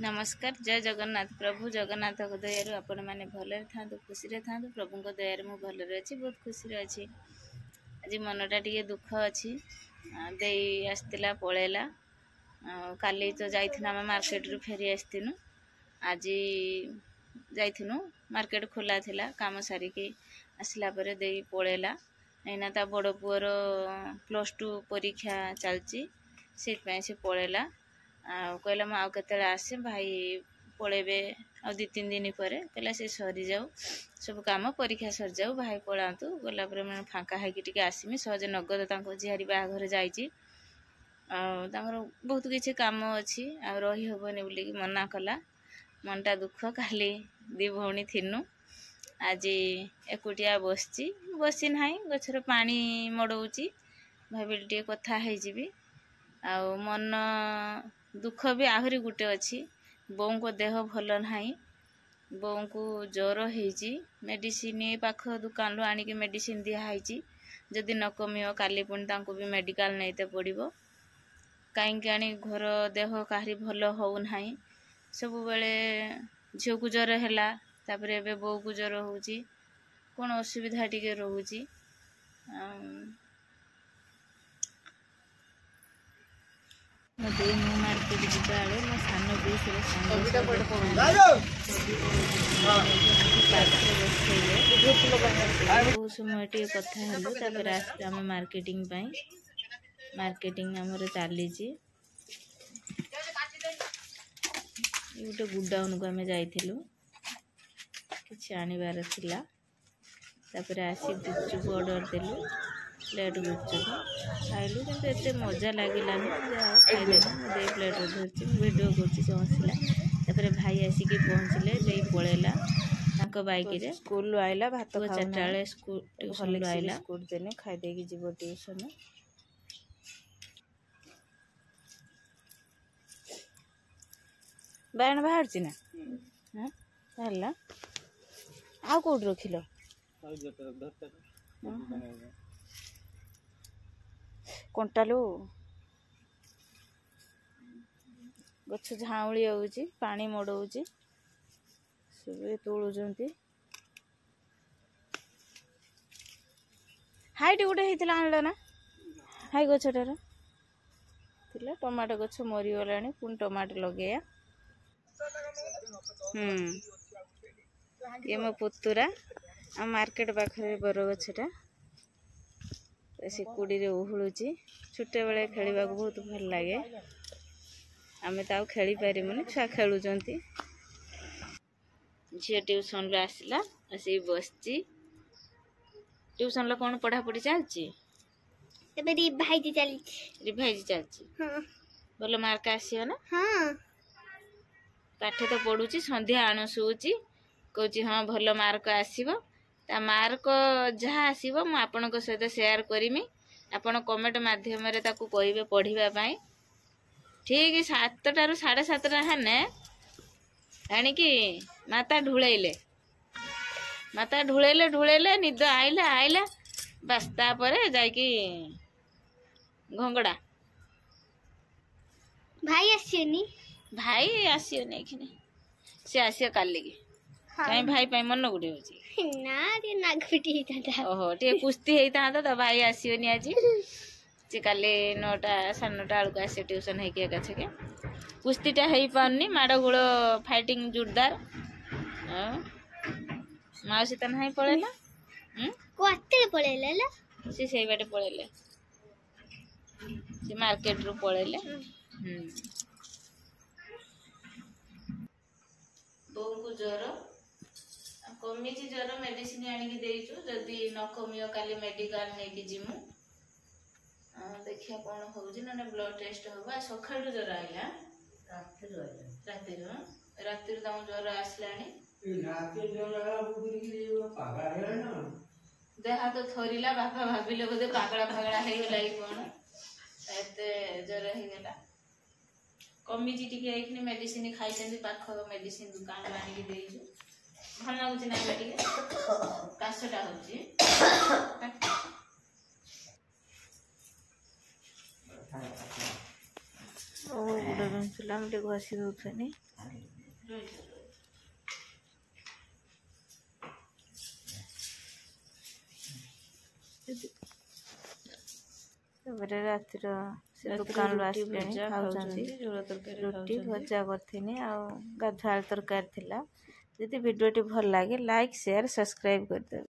नमस्कार। जय जगन्नाथ। प्रभु जगन्नाथ दयारू आपण मैंने भल था खुशी था। प्रभु दयार मु भल अच्छी बहुत खुशी अच्छी। आज मनटा टे दुख अच्छी दे आसला पलैला काली तो जाइथिनु मार्केट रु फेरी आसथिनु। आज जाइथिनु मार्केट खोला थिला काम सारिकी आसला परे दे पलैला एना ता बड़ पुअर +2 परीक्षा चलची से पलैला कहला मु आउ केते आसे भाई पलैबे आ 2-3 दिन पर कहला से सरी जाऊ सब काम परीक्षा सर जाऊ भाई पलांतु गला पर मैं फांका है टिके आसमी सहज नगद तांको झियारी बाहाघर जाइची बहुत किसी काम अच्छी आ रही हेबनी बोलिकी मना कला मनटा दुख। काली 2 भौणी थिनु आज एकुटिया बसी ना गछर पानी मड़ौची भाविली टे कथा है आ मन दुख भी आहरी गुटे अच्छी। बों को देह भल ना बों को ज्वर होती मेडिसिन पाख दुकान रू आनिक मेडिसिन दिखाई जदि न कमियो काली पुणी भी मेडिकल नईते पड़ो कहीं घर देह कहारी भल होना सब बेले झील को ज्वर है बो को ज्वर होची कौन असुविधा टिके रोची मार्केट जा मो सान बहुत समय टे कथा हेल्लु आम मार्केटिंग आमर चली गोटे गुडाउन को आम जाइलु कि आनबार आसी गुपचुप ऑर्डर देलु प्लेट गुपचुप खाइलु कि एत मजा लगिलानी खाईदे दे प्लेट धरती भिडियो कर भाई आसिक पहुँचले दे पलैला बैक स्कूल आइला भात 4 स्कूल ट्यूशन आइला स्कूल देने खाईदे जीव ट्यूशन बैन बाहर ना हाँ आ कौट रखिल कंटालू गछ झाऊली आउची पानी मड़ौची सब तोलुचंती हाइट गोटे होता आणल ना हाई गछटार थिला टमाटो गछ मरीगला पुणी टमाटो लगे ये मो पुतुरा आ मार्केट पाखे बरगछटा से कुड़ी उहुलुची छुटे बेले खेलने को बहुत भल लगे आमे तो खेली पारिमुनि छुआ खेलुचंती झील ट्यूशन आसला आसी बसची ट्यूशन कौन पढ़ापढ़ी चलची रिभाइज चलची भल मार्क आसियो ना हाँ पाठ तो पढ़ुची संध्या आण शुची कहूँ हाँ भल मार्क आसो ता मार्क जहाँ आसो मु आपण सहित शेयर करमी आपण कमेंट माध्यम रे ताकू कहिबे पढ़ाई ठीक 7टा ରୁ 7:30 हेने आनिकी माता ढुलैले निद आइला बस तापरे जाइकी घंगड़ा भाई आसियोनी एखिने से आसियो काली की कहीं भाई पाई मन गुटे होची ओहो टे कुस्ती होता तो भाई आसियोनी आज से काली 9टा 9:30 बेलू आसे ट्यूशन है के कुस्तीटा हो पारनी माड़ गोड़ फाइटिंग जोरदार मौसी तो ना पलैला सी से बाटे पलैले से मार्केट रू पलैले बो को ज्वर कमी ज्वर मेडिसिन आनिकी देइछु जदि न कमियो काली मेडिकल नेकी जिमु देखिया कौन होउजी न ब्लड टेस्ट होबा सखाळु ज्वर आइला रातिर तम ज्वर आसलानी देह तो थोरिला बापा भाबिले बोधे पागला है गला कौन एते ज्वर है गला कमी टिके एखनी मेडिसिन खाई पाख मेडिसिन दुकान आनिकी देइछु भल लगुच ना टे काशटा गुड़ बिंचुला मुझे घसी दूसरी रातिर से दुकान रुटी भजा करी गाधुआ तरकारी थी। जदि वीडियो भल लगे लाइक शेयर सब्सक्राइब कर दे।